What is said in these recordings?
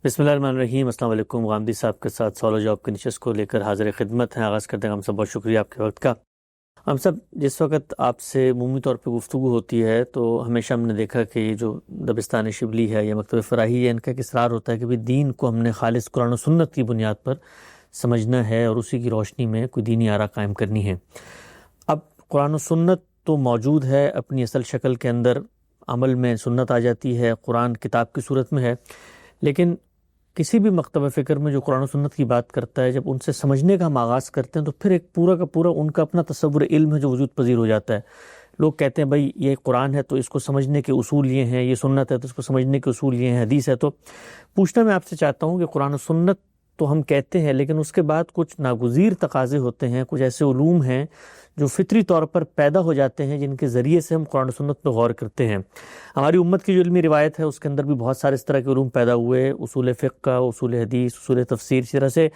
بسم اللہ الرحمن الرحیم۔ السلام علیکم۔ غامدی صاحب کے ساتھ سوال و جواب کی نشست کو لے کر حاضر خدمت ہیں۔ آغاز کرتے ہیں ہم سب، بہت شکریہ آپ کے وقت کا۔ ہم سب جس وقت آپ سے عمومی طور پہ گفتگو ہوتی ہے تو ہمیشہ ہم نے دیکھا کہ یہ جو دبستان شبلی ہے یا مکتب فراہی ہے، ان کا ایک اصرار ہوتا ہے کہ دین کو ہم نے خالص قرآن و سنت کی بنیاد پر سمجھنا ہے اور اسی کی روشنی میں کوئی دینی آرا قائم کرنی ہے۔ اب قرآن و سنت تو موجود ہے اپنی اصل شکل کے اندر، عمل میں سنت آ جاتی ہے، قرآن کتاب کی صورت میں ہے، لیکن کسی بھی مکتبہ فکر میں جو قرآن و سنت کی بات کرتا ہے، جب ان سے سمجھنے کا ہم آغاز کرتے ہیں تو پھر ایک پورا کا پورا ان کا اپنا تصور علم ہے جو وجود پذیر ہو جاتا ہے۔ لوگ کہتے ہیں بھائی یہ قرآن ہے تو اس کو سمجھنے کے اصول یہ ہیں، یہ سنت ہے تو اس کو سمجھنے کے اصول یہ ہیں، حدیث ہے۔ تو پوچھنا میں آپ سے چاہتا ہوں کہ قرآن و سنت تو ہم کہتے ہیں، لیکن اس کے بعد کچھ ناگزیر تقاضے ہوتے ہیں، کچھ ایسے علوم ہیں جو فطری طور پر پیدا ہو جاتے ہیں، جن کے ذریعے سے ہم قرآن و سنت پہ غور کرتے ہیں۔ ہماری امت کی جو علمی روایت ہے اس کے اندر بھی بہت سارے اس طرح کے علوم پیدا ہوئے، اصول فقہ، اصول حدیث، اصول تفسیر، اس طرح سے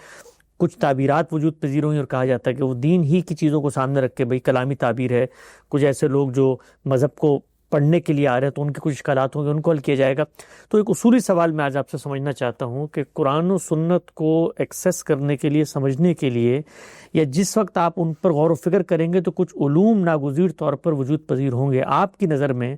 کچھ تعبیرات وجود پذیر ہوئیں اور کہا جاتا ہے کہ وہ دین ہی کی چیزوں کو سامنے رکھ کے بھئی کلامی تعبیر ہے۔ کچھ ایسے لوگ جو مذہب کو پڑھنے کے لیے آ رہے ہیں تو ان کے کچھ اشکالات ہوں گے، ان کو حل کیا جائے گا۔ تو ایک اصولی سوال میں آج آپ سے سمجھنا چاہتا ہوں کہ قرآن و سنت کو ایکسیس کرنے کے لیے، سمجھنے کے لیے، یا جس وقت آپ ان پر غور و فکر کریں گے تو کچھ علوم ناگزیر طور پر وجود پذیر ہوں گے، آپ کی نظر میں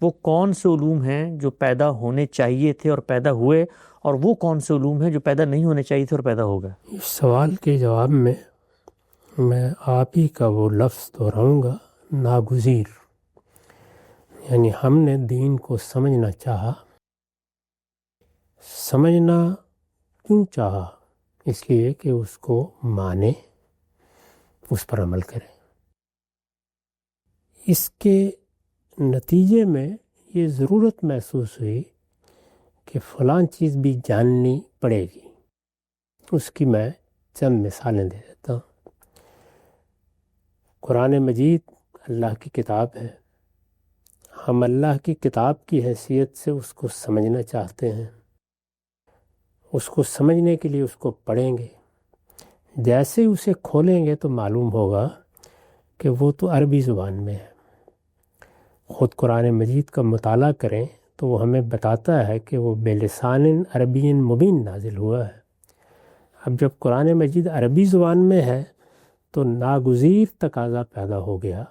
وہ کون سے علوم ہیں جو پیدا ہونے چاہیے تھے اور پیدا ہوئے، اور وہ کون سے علوم ہیں جو پیدا نہیں ہونے چاہیے تھے اور پیدا ہو گئے؟ اس سوال کے جواب میں آپ ہی کا وہ لفظ دہراؤں گا، ناگزیر۔ یعنی ہم نے دین کو سمجھنا چاہا۔ سمجھنا کیوں چاہا؟ اس لیے کہ اس کو مانے، اس پر عمل کریں۔ اس کے نتیجے میں یہ ضرورت محسوس ہوئی کہ فلاں چیز بھی جاننی پڑے گی۔ اس کی میں چند مثالیں دے دیتا ہوں۔ قرآن مجید اللہ کی کتاب ہے، ہم اللہ کی کتاب کی حیثیت سے اس کو سمجھنا چاہتے ہیں۔ اس کو سمجھنے کے لیے اس کو پڑھیں گے۔ جیسے ہی اسے کھولیں گے تو معلوم ہوگا کہ وہ تو عربی زبان میں ہے۔ خود قرآن مجید کا مطالعہ کریں تو وہ ہمیں بتاتا ہے کہ وہ بلسان عربی مبین نازل ہوا ہے۔ اب جب قرآن مجید عربی زبان میں ہے تو ناگزیر تقاضا پیدا ہو گیا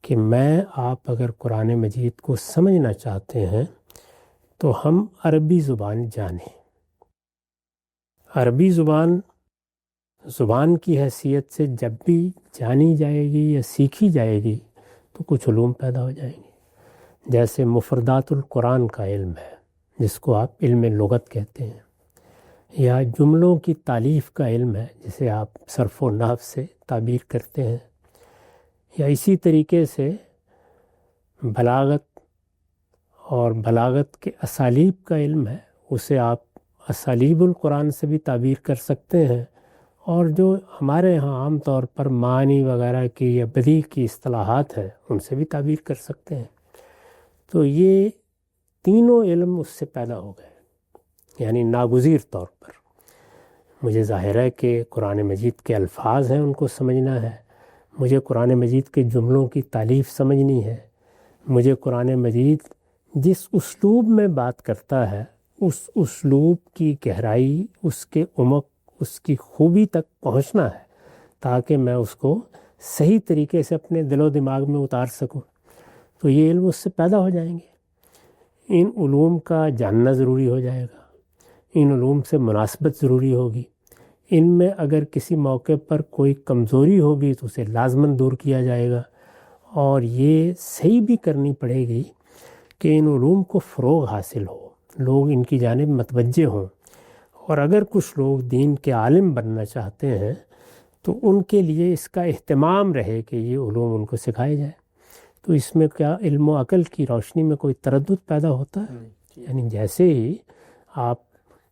کہ آپ اگر قرآن مجید کو سمجھنا چاہتے ہیں تو ہم عربی زبان جانیں۔ عربی زبان کی حیثیت سے جب بھی جانی جائے گی یا سیکھی جائے گی تو کچھ علوم پیدا ہو جائیں گے۔ جیسے مفردات القرآن کا علم ہے، جس کو آپ علم لغت کہتے ہیں، یا جملوں کی تالیف کا علم ہے جسے آپ صرف و نحو سے تعبیر کرتے ہیں، یا اسی طریقے سے بلاغت اور بلاغت کے اسالیب کا علم ہے، اسے آپ اسالیب القرآن سے بھی تعبیر کر سکتے ہیں، اور جو ہمارے ہاں عام طور پر معنی وغیرہ کی یا بدیع کی اصطلاحات ہیں ان سے بھی تعبیر کر سکتے ہیں۔ تو یہ تینوں علم اس سے پیدا ہو گئے، یعنی ناگزیر طور پر۔ مجھے ظاہر ہے کہ قرآن مجید کے الفاظ ہیں، ان کو سمجھنا ہے، مجھے قرآن مجید کے جملوں کی تالیف سمجھنی ہے، مجھے قرآن مجید جس اسلوب میں بات کرتا ہے اس اسلوب کی گہرائی، اس کے عمق، اس کی خوبی تک پہنچنا ہے تاکہ میں اس کو صحیح طریقے سے اپنے دل و دماغ میں اتار سکوں۔ تو یہ علم اس سے پیدا ہو جائیں گے۔ ان علوم کا جاننا ضروری ہو جائے گا، ان علوم سے مناسبت ضروری ہوگی۔ ان میں اگر کسی موقع پر کوئی کمزوری ہوگی تو اسے لازماً دور کیا جائے گا، اور یہ صحیح بھی کرنی پڑے گی کہ ان علوم کو فروغ حاصل ہو، لوگ ان کی جانب متوجہ ہوں۔ اور اگر کچھ لوگ دین کے عالم بننا چاہتے ہیں تو ان کے لیے اس کا اہتمام رہے کہ یہ علوم ان کو سکھائے جائے۔ تو اس میں کیا علم و عقل کی روشنی میں کوئی تردد پیدا ہوتا ہے؟ یعنی جیسے ہی آپ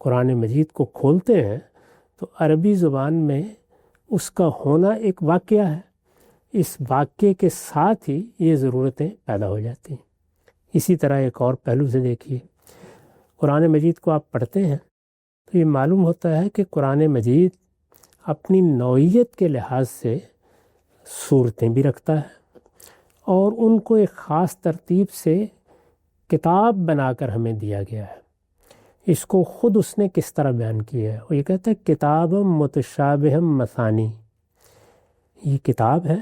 قرآن مجید کو کھولتے ہیں تو عربی زبان میں اس کا ہونا ایک واقعہ ہے، اس واقعے کے ساتھ ہی یہ ضرورتیں پیدا ہو جاتی ہیں۔ اسی طرح ایک اور پہلو سے دیکھیے، قرآن مجید کو آپ پڑھتے ہیں تو یہ معلوم ہوتا ہے کہ قرآن مجید اپنی نوعیت کے لحاظ سے صورتیں بھی رکھتا ہے، اور ان کو ایک خاص ترتیب سے کتاب بنا کر ہمیں دیا گیا ہے۔ اس کو خود اس نے کس طرح بیان کیا ہے. وہ یہ کہتا ہے کتاب متشابہ مثانی، یہ کتاب ہے،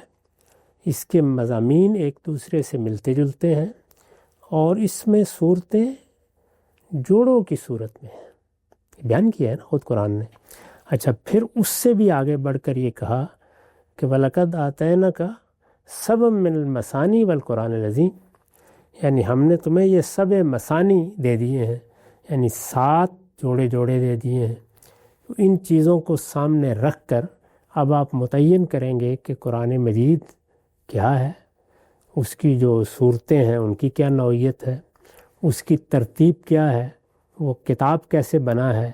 اس کے مضامین ایک دوسرے سے ملتے جلتے ہیں اور اس میں صورتیں جوڑوں کی صورت میں ہیں. بیان کیا ہے نا خود قرآن نے. اچھا پھر اس سے بھی آگے بڑھ کر یہ کہا کہ وَلَقَدْ آتَيْنَاكَ سَبْعًا مِّنَ الْمَثَانِي وَالْقُرْآنِ الْعَظِيمِ، یعنی ہم نے تمہیں یہ 7 مثانی دے دیے ہیں، یعنی 7 جوڑے دے دیے ہیں. ان چیزوں کو سامنے رکھ کر اب آپ متعین کریں گے کہ قرآن مجید کیا ہے، اس کی جو صورتیں ہیں ان کی کیا نوعیت ہے، اس کی ترتیب کیا ہے، وہ کتاب کیسے بنا ہے.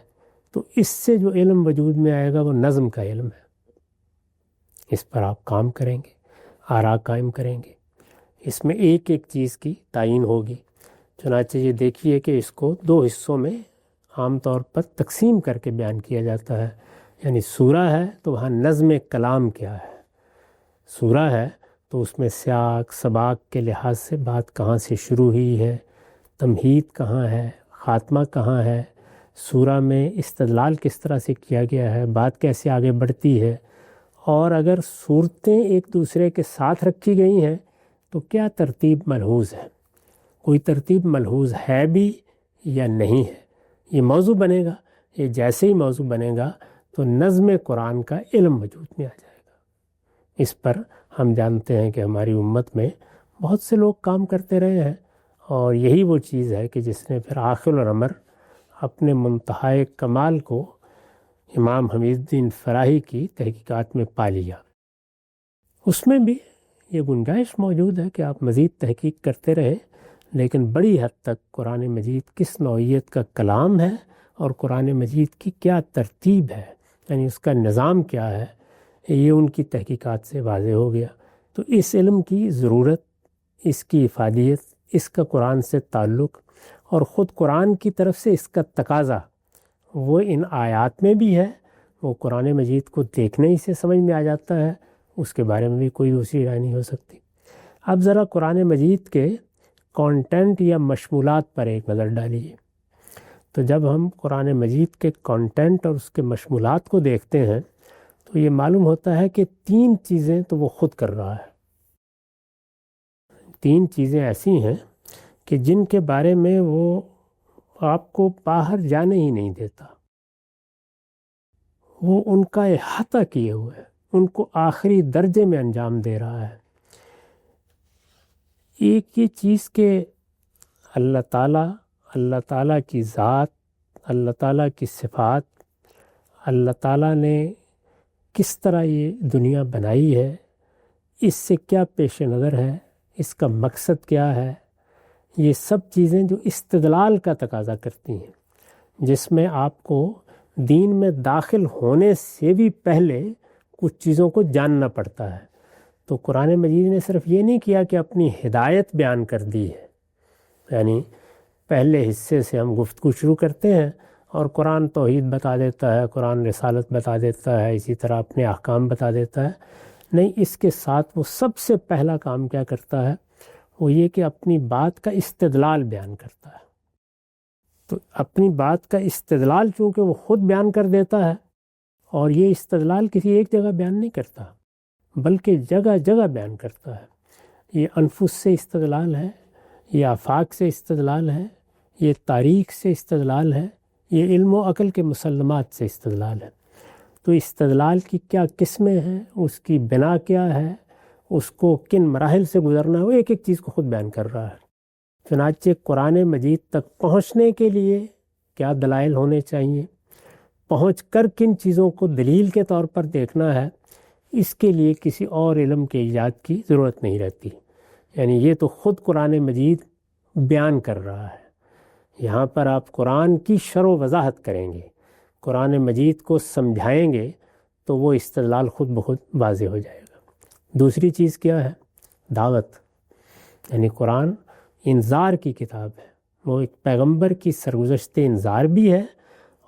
تو اس سے جو علم وجود میں آئے گا وہ نظم کا علم ہے. اس پر آپ کام کریں گے، آراء قائم کریں گے، اس میں ایک ایک چیز کی تعین ہوگی. چنانچہ یہ دیکھیے کہ اس کو 2 حصوں میں عام طور پر تقسیم کر کے بیان کیا جاتا ہے. یعنی سورہ ہے تو وہاں نظم کلام کیا ہے، سورہ ہے تو اس میں سیاق سباق کے لحاظ سے بات کہاں سے شروع ہوئی ہے، تمہید کہاں ہے، خاتمہ کہاں ہے، سورہ میں استدلال کس طرح سے کیا گیا ہے، بات کیسے آگے بڑھتی ہے، اور اگر صورتیں ایک دوسرے کے ساتھ رکھی گئی ہیں تو کیا ترتیب ملحوظ ہے، کوئی ترتیب ملحوظ ہے بھی یا نہیں ہے. یہ موضوع بنے گا. یہ جیسے ہی موضوع بنے گا تو نظم قرآن کا علم وجود میں آ جائے گا. اس پر ہم جانتے ہیں کہ ہماری امت میں بہت سے لوگ کام کرتے رہے ہیں، اور یہی وہ چیز ہے کہ جس نے پھر آخر الامر اپنے منتہائے کمال کو امام حمید الدین فراہی کی تحقیقات میں پا لیا. اس میں بھی یہ گنجائش موجود ہے کہ آپ مزید تحقیق کرتے رہیں، لیکن بڑی حد تک قرآن مجید کس نوعیت کا کلام ہے اور قرآن مجید کی کیا ترتیب ہے، یعنی اس کا نظام کیا ہے، یہ ان کی تحقیقات سے واضح ہو گیا. تو اس علم کی ضرورت، اس کی افادیت، اس کا قرآن سے تعلق اور خود قرآن کی طرف سے اس کا تقاضا وہ ان آیات میں بھی ہے. وہ قرآن مجید کو دیکھنے ہی سے سمجھ میں آ جاتا ہے، اس کے بارے میں بھی کوئی دوسری رائے نہیں ہو سکتی. اب ذرا قرآن مجید کے کانٹینٹ یا مشمولات پر ایک نظر ڈالیے. تو جب ہم قرآن مجید کے کانٹینٹ اور اس کے مشمولات کو دیکھتے ہیں تو یہ معلوم ہوتا ہے کہ 3 چیزیں تو وہ خود کر رہا ہے. 3 چیزیں ایسی ہیں کہ جن کے بارے میں وہ آپ کو باہر جانے ہی نہیں دیتا. وہ ان کا احاطہ کیے ہوئے ہے، ان کو آخری درجے میں انجام دے رہا ہے. ایک یہ چیز کہ اللہ تعالیٰ کی ذات، اللہ تعالیٰ کی صفات، اللہ تعالیٰ نے کس طرح یہ دنیا بنائی ہے، اس سے کیا پیش نظر ہے، اس کا مقصد کیا ہے، یہ سب چیزیں جو استدلال کا تقاضا کرتی ہیں، جس میں آپ کو دین میں داخل ہونے سے بھی پہلے کچھ چیزوں کو جاننا پڑتا ہے. تو قرآن مجید نے صرف یہ نہیں کیا کہ اپنی ہدایت بیان کر دی ہے، یعنی پہلے حصے سے ہم گفتگو شروع کرتے ہیں اور قرآن توحید بتا دیتا ہے، قرآن رسالت بتا دیتا ہے، اسی طرح اپنے احکام بتا دیتا ہے. نہیں، اس کے ساتھ وہ سب سے پہلا کام کیا کرتا ہے، وہ یہ کہ اپنی بات کا استدلال بیان کرتا ہے. تو اپنی بات کا استدلال چونکہ وہ خود بیان کر دیتا ہے، اور یہ استدلال کسی ایک جگہ بیان نہیں کرتا بلکہ جگہ جگہ بیان کرتا ہے. یہ انفس سے استدلال ہے، یہ آفاق سے استدلال ہے، یہ تاریخ سے استدلال ہے، یہ علم و عقل کے مسلمات سے استدلال ہے. تو استدلال کی کیا قسمیں ہیں، اس کی بنا کیا ہے، اس کو کن مراحل سے گزرنا ہے، وہ ایک ایک چیز کو خود بیان کر رہا ہے. چنانچہ قرآن مجید تک پہنچنے کے لیے کیا دلائل ہونے چاہیے، پہنچ کر کن چیزوں کو دلیل کے طور پر دیکھنا ہے، اس کے لیے کسی اور علم کے ایجاد کی ضرورت نہیں رہتی. یعنی یہ تو خود قرآن مجید بیان کر رہا ہے. یہاں پر آپ قرآن کی شرح و وضاحت کریں گے، قرآن مجید کو سمجھائیں گے تو وہ استدلال خود بخود واضح ہو جائے گا. دوسری چیز کیا ہے، دعوت. یعنی قرآن انذار کی کتاب ہے، وہ ایک پیغمبر کی سرگزشت انذار بھی ہے،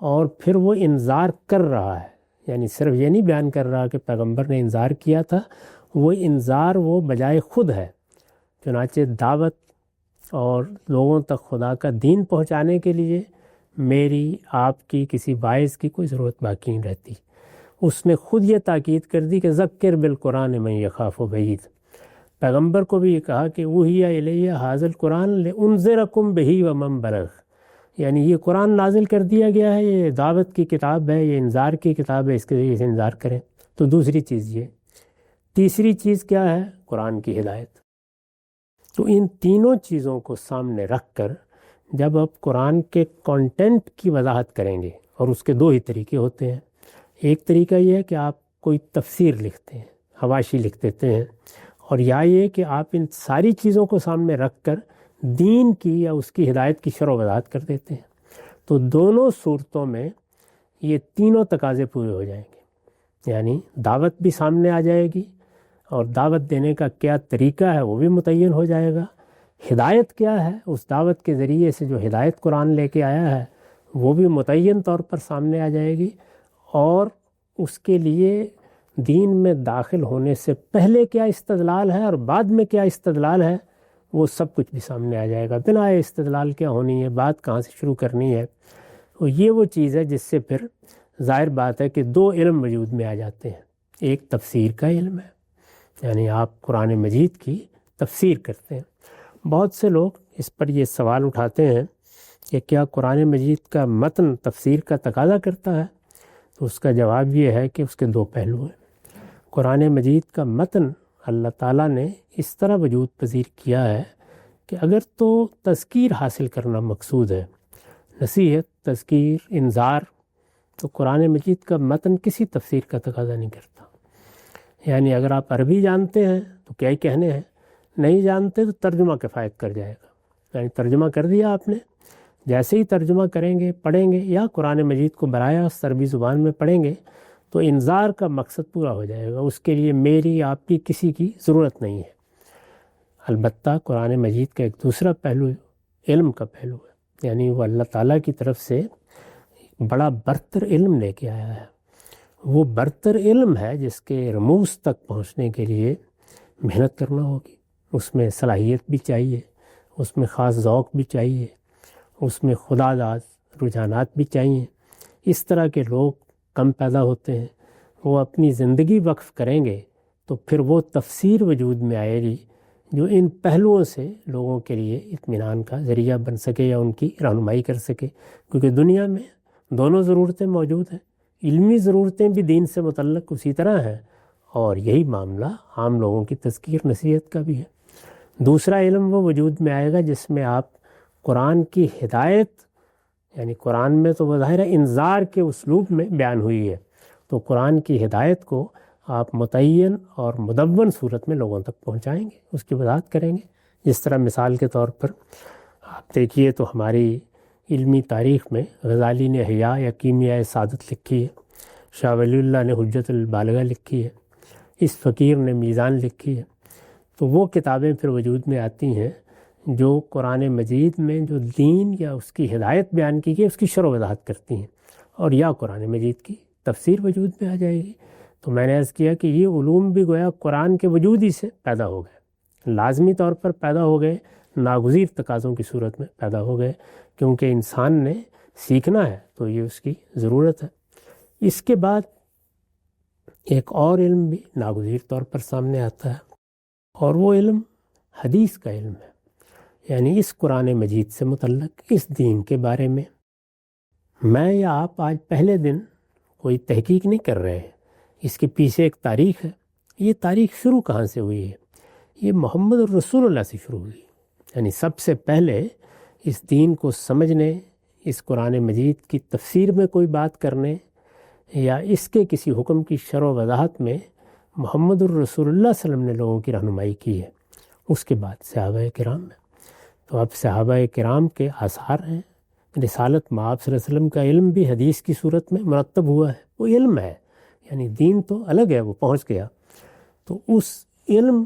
اور پھر وہ انذار کر رہا ہے. یعنی صرف یہ نہیں بیان کر رہا کہ پیغمبر نے انذار کیا تھا، وہ انذار وہ بجائے خود ہے. چنانچہ دعوت اور لوگوں تک خدا کا دین پہنچانے کے لیے میری آپ کی کسی واعظ کی کوئی ضرورت باقی نہیں رہتی۔ اس نے خود یہ تاکید کر دی کہ ذکر بالقرآن من یخاف وعید۔ پیغمبر کو بھی یہ کہا کہ اوحی الیہ ھذا القرآن لانذرکم بہ ومن بلغ، یعنی یہ قرآن نازل کر دیا گیا ہے، یہ دعوت کی کتاب ہے، یہ انذار کی کتاب ہے، اس کے ذریعے سے انذار کریں۔ تو دوسری چیز یہ۔ تیسری چیز کیا ہے؟ قرآن کی ہدایت۔ تو ان تینوں چیزوں کو سامنے رکھ کر جب آپ قرآن کے کانٹینٹ کی وضاحت کریں گے، اور اس کے دو ہی طریقے ہوتے ہیں، ایک طریقہ یہ ہے کہ آپ کوئی تفسیر لکھتے ہیں، حواشی لکھ دیتے ہیں، اور یا یہ کہ آپ ان ساری چیزوں کو سامنے رکھ کر دین کی یا اس کی ہدایت کی شرح و وضاحت کر دیتے ہیں۔ تو دونوں صورتوں میں یہ تینوں تقاضے پورے ہو جائیں گے، یعنی دعوت بھی سامنے آ جائے گی، اور دعوت دینے کا کیا طریقہ ہے وہ بھی متعین ہو جائے گا، ہدایت کیا ہے، اس دعوت کے ذریعے سے جو ہدایت قرآن لے کے آیا ہے وہ بھی متعین طور پر سامنے آ جائے گی، اور اس کے لیے دین میں داخل ہونے سے پہلے کیا استدلال ہے اور بعد میں کیا استدلال ہے وہ سب کچھ بھی سامنے آ جائے گا۔ بنا استدلال کیا ہونی ہے، بات کہاں سے شروع کرنی ہے، اور یہ وہ چیز ہے جس سے پھر ظاہر بات ہے کہ دو علم وجود میں آ جاتے ہیں۔ ایک تفسیر کا علم ہے، یعنی آپ قرآن مجید کی تفسیر کرتے ہیں۔ بہت سے لوگ اس پر یہ سوال اٹھاتے ہیں کہ کیا قرآن مجید کا متن تفسیر کا تقاضا کرتا ہے؟ تو اس کا جواب یہ ہے کہ اس کے دو پہلو ہیں۔ قرآن مجید کا متن اللہ تعالیٰ نے اس طرح وجود پذیر کیا ہے کہ اگر تو تذکیر حاصل کرنا مقصود ہے، نصیحت، تذکیر، انذار، تو قرآن مجید کا متن کسی تفسیر کا تقاضا نہیں کرتا۔ یعنی اگر آپ عربی جانتے ہیں تو کیا ہی کہنے ہیں، نہیں جانتے تو ترجمہ کفایت کر جائے گا، یعنی ترجمہ کر دیا آپ نے، جیسے ہی ترجمہ کریں گے، پڑھیں گے، یا قرآن مجید کو براہ راست عربی زبان میں پڑھیں گے تو انذار کا مقصد پورا ہو جائے گا، اس کے لیے میری آپ کی کسی کی ضرورت نہیں ہے۔ البتہ قرآن مجید کا ایک دوسرا پہلو علم کا پہلو ہے، یعنی وہ اللہ تعالیٰ کی طرف سے بڑا برتر علم لے کے آیا ہے۔ وہ برتر علم ہے جس کے رموز تک پہنچنے کے لیے محنت کرنا ہوگی، اس میں صلاحیت بھی چاہیے، اس میں خاص ذوق بھی چاہیے، اس میں خدا داد رجحانات بھی چاہیے۔ اس طرح کے لوگ کم پیدا ہوتے ہیں۔ وہ اپنی زندگی وقف کریں گے تو پھر وہ تفسیر وجود میں آئے گی جو ان پہلوؤں سے لوگوں کے لیے اطمینان کا ذریعہ بن سکے یا ان کی رہنمائی کر سکے، کیونکہ دنیا میں دونوں ضرورتیں موجود ہیں، علمی ضرورتیں بھی دین سے متعلق اسی طرح ہیں، اور یہی معاملہ عام لوگوں کی تذکیر نصیحت کا بھی ہے۔ دوسرا علم وہ وجود میں آئے گا جس میں آپ قرآن کی ہدایت، یعنی قرآن میں تو بظاہر انذار کے اسلوب میں بیان ہوئی ہے، تو قرآن کی ہدایت کو آپ متعین اور مدون صورت میں لوگوں تک پہنچائیں گے، اس کی وضاحت کریں گے۔ جس طرح مثال کے طور پر آپ دیکھیے تو ہماری علمی تاریخ میں غزالی نے احیاء یا کیمیائے سعادت لکھی ہے، شاہ ولی اللہ نے حجت البالغہ لکھی ہے، اس فقیر نے میزان لکھی ہے۔ تو وہ کتابیں پھر وجود میں آتی ہیں جو قرآن مجید میں جو دین یا اس کی ہدایت بیان کی گئی اس کی شرح و وضاحت کرتی ہیں، اور یا قرآن مجید کی تفسیر وجود میں آ جائے گی۔ تو میں نے عرض کیا کہ یہ علوم بھی گویا قرآن کے وجود ہی سے پیدا ہو گئے، لازمی طور پر پیدا ہو گئے، ناگزیر تقاضوں کی صورت میں پیدا ہو گئے، کیونکہ انسان نے سیکھنا ہے تو یہ اس کی ضرورت ہے۔ اس کے بعد ایک اور علم بھی ناگزیر طور پر سامنے آتا ہے، اور وہ علم حدیث کا علم ہے، یعنی اس قرآن مجید سے متعلق اس دین کے بارے میں میں یا آپ آج پہلے دن کوئی تحقیق نہیں کر رہے ہیں، اس کے پیچھے ایک تاریخ ہے۔ یہ تاریخ شروع کہاں سے ہوئی ہے؟ یہ محمد الرسول اللہ سے شروع ہوئی، یعنی سب سے پہلے اس دین کو سمجھنے، اس قرآن مجید کی تفسیر میں کوئی بات کرنے یا اس کے کسی حکم کی شرح و وضاحت میں محمد الرسول اللہ صلی اللہ علیہ وسلم نے لوگوں کی رہنمائی کی ہے۔ اس کے بعد صحابہ کرام میں، تو اب صحابہ کرام کے آثار ہیں۔ رسالت مآب صلی اللہ علیہ وسلم کا علم بھی حدیث کی صورت میں مرتب ہوا ہے، وہ علم ہے، یعنی دین تو الگ ہے، وہ پہنچ گیا۔ تو اس علم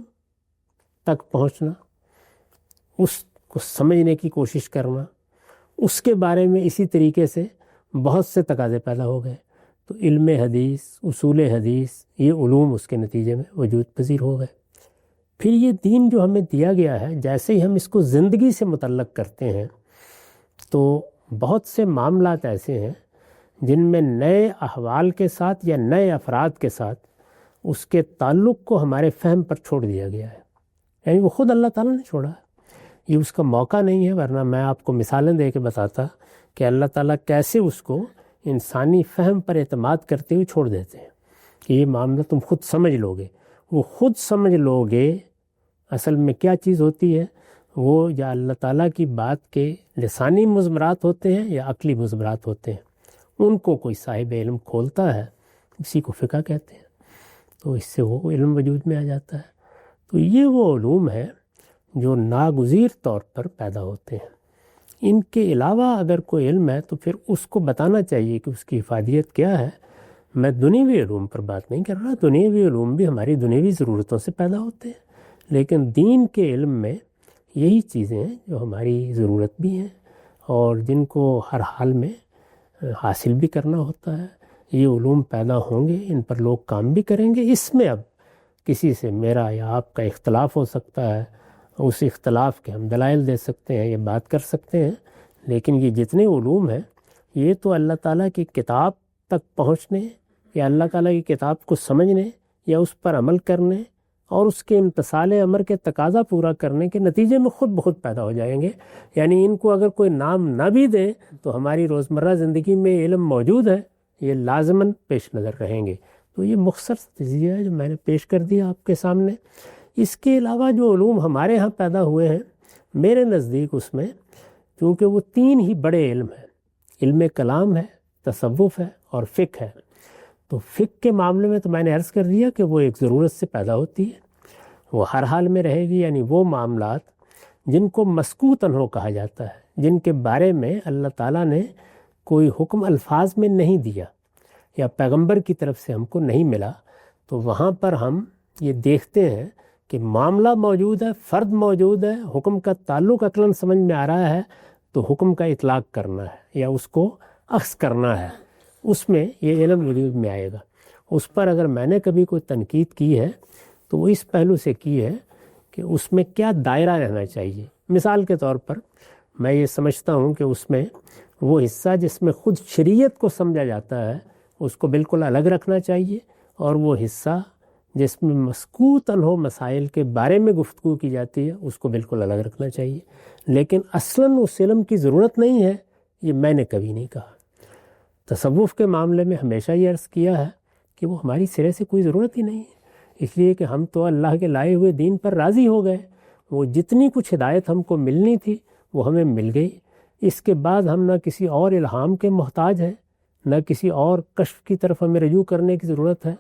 تک پہنچنا، اس کو سمجھنے کی کوشش کرنا، اس کے بارے میں اسی طریقے سے بہت سے تقاضے پیدا ہو گئے۔ تو علم حدیث، اصول حدیث، یہ علوم اس کے نتیجے میں وجود پذیر ہو گئے۔ پھر یہ دین جو ہمیں دیا گیا ہے، جیسے ہی ہم اس کو زندگی سے متعلق کرتے ہیں تو بہت سے معاملات ایسے ہیں جن میں نئے احوال کے ساتھ یا نئے افراد کے ساتھ اس کے تعلق کو ہمارے فہم پر چھوڑ دیا گیا ہے، یعنی وہ خود اللہ تعالیٰ نے چھوڑا ہے، یہ اس کا موقع نہیں ہے، ورنہ میں آپ کو مثالیں دے کے بتاتا کہ اللہ تعالیٰ کیسے اس کو انسانی فہم پر اعتماد کرتے ہوئے چھوڑ دیتے ہیں کہ یہ معاملہ تم خود سمجھ لو گے۔ وہ خود سمجھ لو گے اصل میں کیا چیز ہوتی ہے، وہ یا اللہ تعالیٰ کی بات کے لسانی مضمرات ہوتے ہیں یا عقلی مضمرات ہوتے ہیں، ان کو کوئی صاحب علم کھولتا ہے، اسی کو فقہ کہتے ہیں، تو اس سے وہ علم وجود میں آ جاتا ہے۔ تو یہ وہ علوم ہے جو ناگزیر طور پر پیدا ہوتے ہیں۔ ان کے علاوہ اگر کوئی علم ہے تو پھر اس کو بتانا چاہیے کہ اس کی افادیت کیا ہے۔ میں دنیوی علوم پر بات نہیں کر رہا، دنیوی علوم بھی ہماری دنیوی ضرورتوں سے پیدا ہوتے ہیں، لیکن دین کے علم میں یہی چیزیں ہیں جو ہماری ضرورت بھی ہیں اور جن کو ہر حال میں حاصل بھی کرنا ہوتا ہے۔ یہ علوم پیدا ہوں گے، ان پر لوگ کام بھی کریں گے۔ اس میں اب کسی سے میرا یا آپ کا اختلاف ہو سکتا ہے، اس اختلاف کے ہم دلائل دے سکتے ہیں، یہ بات کر سکتے ہیں، لیکن یہ جتنے علوم ہیں یہ تو اللہ تعالیٰ کی کتاب تک پہنچنے یا اللہ تعالیٰ کی کتاب کو سمجھنے یا اس پر عمل کرنے اور اس کے امتثال امر کے تقاضا پورا کرنے کے نتیجے میں خود بخود پیدا ہو جائیں گے۔ یعنی ان کو اگر کوئی نام نہ بھی دیں تو ہماری روزمرہ زندگی میں علم موجود ہے، یہ لازماً پیش نظر رہیں گے۔ تو یہ مختصر تجزیہ ہے جو میں نے پیش کر دیا آپ کے سامنے۔ اس کے علاوہ جو علوم ہمارے ہاں پیدا ہوئے ہیں میرے نزدیک اس میں کیونکہ وہ تین ہی بڑے علم ہیں، علم کلام ہے، تصوف ہے اور فقہ ہے۔ تو فقہ کے معاملے میں تو میں نے عرض کر دیا کہ وہ ایک ضرورت سے پیدا ہوتی ہے، وہ ہر حال میں رہے گی، یعنی وہ معاملات جن کو مسکوت عنہ کہا جاتا ہے، جن کے بارے میں اللہ تعالیٰ نے کوئی حکم الفاظ میں نہیں دیا یا پیغمبر کی طرف سے ہم کو نہیں ملا، تو وہاں پر ہم یہ دیکھتے ہیں کہ معاملہ موجود ہے، فرد موجود ہے، حکم کا تعلق عقلاً سمجھ میں آ رہا ہے، تو حکم کا اطلاق کرنا ہے یا اس کو اخذ کرنا ہے، اس میں یہ علم وجود میں آئے گا۔ اس پر اگر میں نے کبھی کوئی تنقید کی ہے تو وہ اس پہلو سے کی ہے کہ اس میں کیا دائرہ رہنا چاہیے۔ مثال کے طور پر میں یہ سمجھتا ہوں کہ اس میں وہ حصہ جس میں خود شریعت کو سمجھا جاتا ہے اس کو بالکل الگ رکھنا چاہیے، اور وہ حصہ جس میں مسکوت عنہ مسائل کے بارے میں گفتگو کی جاتی ہے اس کو بالکل الگ رکھنا چاہیے۔ لیکن اصلاً اس علم کی ضرورت نہیں ہے، یہ میں نے کبھی نہیں کہا۔ تصوف کے معاملے میں ہمیشہ یہ عرض کیا ہے کہ وہ ہماری سرے سے کوئی ضرورت ہی نہیں ہے، اس لیے کہ ہم تو اللہ کے لائے ہوئے دین پر راضی ہو گئے، وہ جتنی کچھ ہدایت ہم کو ملنی تھی وہ ہمیں مل گئی۔ اس کے بعد ہم نہ کسی اور الہام کے محتاج ہیں، نہ کسی اور کشف کی طرف ہمیں رجوع کرنے کی ضرورت ہے،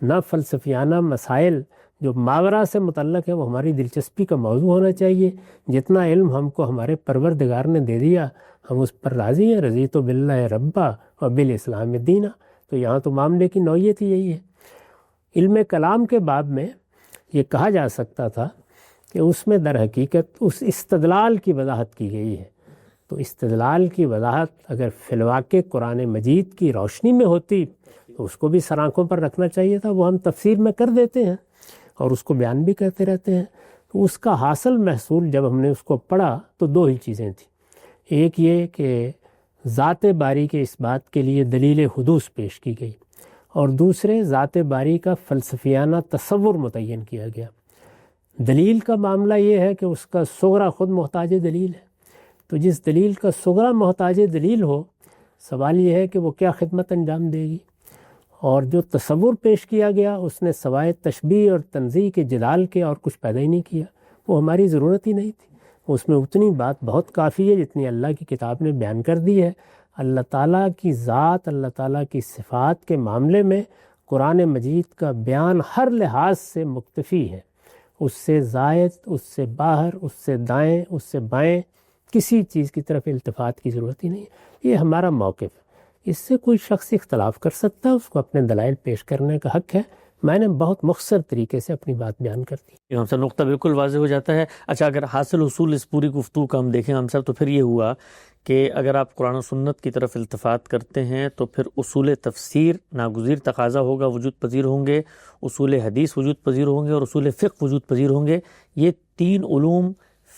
نہ فلسفیانہ مسائل جو ماورا سے متعلق ہے وہ ہماری دلچسپی کا موضوع ہونا چاہیے۔ جتنا علم ہم کو ہمارے پروردگار نے دے دیا ہم اس پر راضی ہیں، رضیت باللہ ربا و بالاسلام دینا۔ تو یہاں تو معاملے کی نوعیت ہی یہی ہے۔ علم کلام کے باب میں یہ کہا جا سکتا تھا کہ اس میں در حقیقت اس استدلال کی وضاحت کی گئی ہے، تو استدلال کی وضاحت اگر فی الواقع قرآن مجید کی روشنی میں ہوتی تو اس کو بھی سر آنکھوں پر رکھنا چاہیے تھا، وہ ہم تفسیر میں کر دیتے ہیں اور اس کو بیان بھی کرتے رہتے ہیں۔ تو اس کا حاصل محصول جب ہم نے اس کو پڑھا تو دو ہی چیزیں تھیں، ایک یہ کہ ذات باری کے اس بات کے لیے دلیل حدوث پیش کی گئی، اور دوسرے ذات باری کا فلسفیانہ تصور متعین کیا گیا۔ دلیل کا معاملہ یہ ہے کہ اس کا صغرا خود محتاج دلیل ہے، تو جس دلیل کا صغرا محتاج دلیل ہو، سوال یہ ہے کہ وہ کیا خدمت انجام دے گی، اور جو تصور پیش کیا گیا اس نے سوائے تشبیہ اور تنزیہ کے جدال کے اور کچھ پیدا ہی نہیں کیا، وہ ہماری ضرورت ہی نہیں تھی۔ اس میں اتنی بات بہت کافی ہے جتنی اللہ کی کتاب نے بیان کر دی ہے۔ اللہ تعالیٰ کی ذات، اللہ تعالیٰ کی صفات کے معاملے میں قرآن مجید کا بیان ہر لحاظ سے مکتفی ہے، اس سے زائد، اس سے باہر، اس سے دائیں، اس سے بائیں کسی چیز کی طرف التفات کی ضرورت ہی نہیں ہے۔ یہ ہمارا موقف ہے، اس سے کوئی شخص اختلاف کر سکتا ہے، اس کو اپنے دلائل پیش کرنے کا حق ہے۔ میں نے بہت مختصر طریقے سے اپنی بات بیان کر دی۔ ہم سب نقطہ بالکل واضح ہو جاتا ہے۔ اچھا، اگر حاصل اصول اس پوری گفتگو کا ہم دیکھیں ہم سب، تو پھر یہ ہوا کہ اگر آپ قرآن و سنت کی طرف التفات کرتے ہیں تو پھر اصول تفسیر ناگزیر تقاضا ہوگا، وجود پذیر ہوں گے، اصول حدیث وجود پذیر ہوں گے، اور اصول فقہ وجود پذیر ہوں گے۔ یہ تین علوم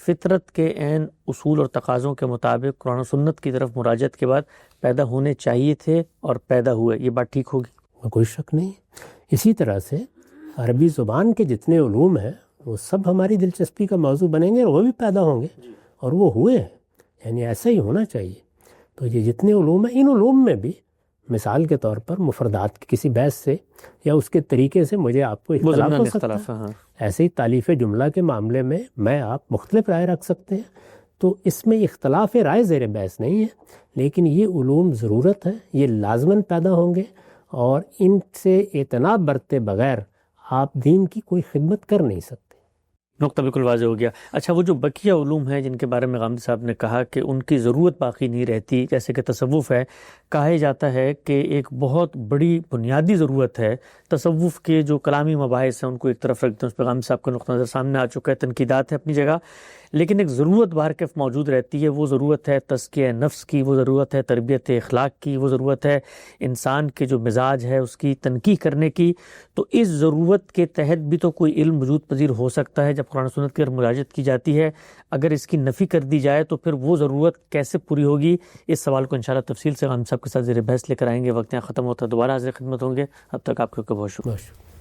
فطرت کے عین اصول اور تقاضوں کے مطابق قرآن و سنت کی طرف مراجعت کے بعد پیدا ہونے چاہیے تھے اور پیدا ہوئے، یہ بات ٹھیک ہوگی؟ کوئی شک نہیں۔ اسی طرح سے عربی زبان کے جتنے علوم ہیں وہ سب ہماری دلچسپی کا موضوع بنیں گے اور وہ بھی پیدا ہوں گے اور وہ ہوئے ہیں، یعنی ایسا ہی ہونا چاہیے۔ تو یہ جتنے علوم ہیں، ان علوم میں بھی مثال کے طور پر مفردات کی کسی بحث سے یا اس کے طریقے سے مجھے آپ کو اختلاف ہو سکتا ہے، ہاں۔ ایسے ہی تالیف جملہ کے معاملے میں میں آپ مختلف رائے رکھ سکتے ہیں، تو اس میں اختلاف رائے زیر بحث نہیں ہے، لیکن یہ علوم ضرورت ہے، یہ لازماً پیدا ہوں گے اور ان سے اعتناب برتے بغیر آپ دین کی کوئی خدمت کر نہیں سکتے۔ نقطہ بالکل واضح ہو گیا۔ اچھا، وہ جو بقیہ علوم ہیں جن کے بارے میں غامدی صاحب نے کہا کہ ان کی ضرورت باقی نہیں رہتی، جیسے کہ تصوف ہے، کہا جاتا ہے کہ ایک بہت بڑی بنیادی ضرورت ہے تصوف کے جو کلامی مباحث ہیں ان کو ایک طرف رکھ دیں، اس پہ غامدی صاحب کا نقطہ نظر سامنے آ چکا ہے، تنقیدات ہے اپنی جگہ، لیکن ایک ضرورت بہرکیف موجود رہتی ہے، وہ ضرورت ہے تزکیہ نفس کی، وہ ضرورت ہے تربیت اخلاق کی، وہ ضرورت ہے انسان کے جو مزاج ہے اس کی تنقیح کرنے کی۔ تو اس ضرورت کے تحت بھی تو کوئی علم وجود پذیر ہو سکتا ہے جب قرآن سنت کی مراجعت کی جاتی ہے، اگر اس کی نفی کر دی جائے تو پھر وہ ضرورت کیسے پوری ہوگی؟ اس سوال کو انشاءاللہ تفصیل سے غامدی صاحب کے ساتھ زیر بحث لے کر آئیں گے۔ وقت یہاں ختم ہوتا ہے، دوبارہ حاضر خدمت ہوں گے، اب تک آپ کو بہت شکریہ۔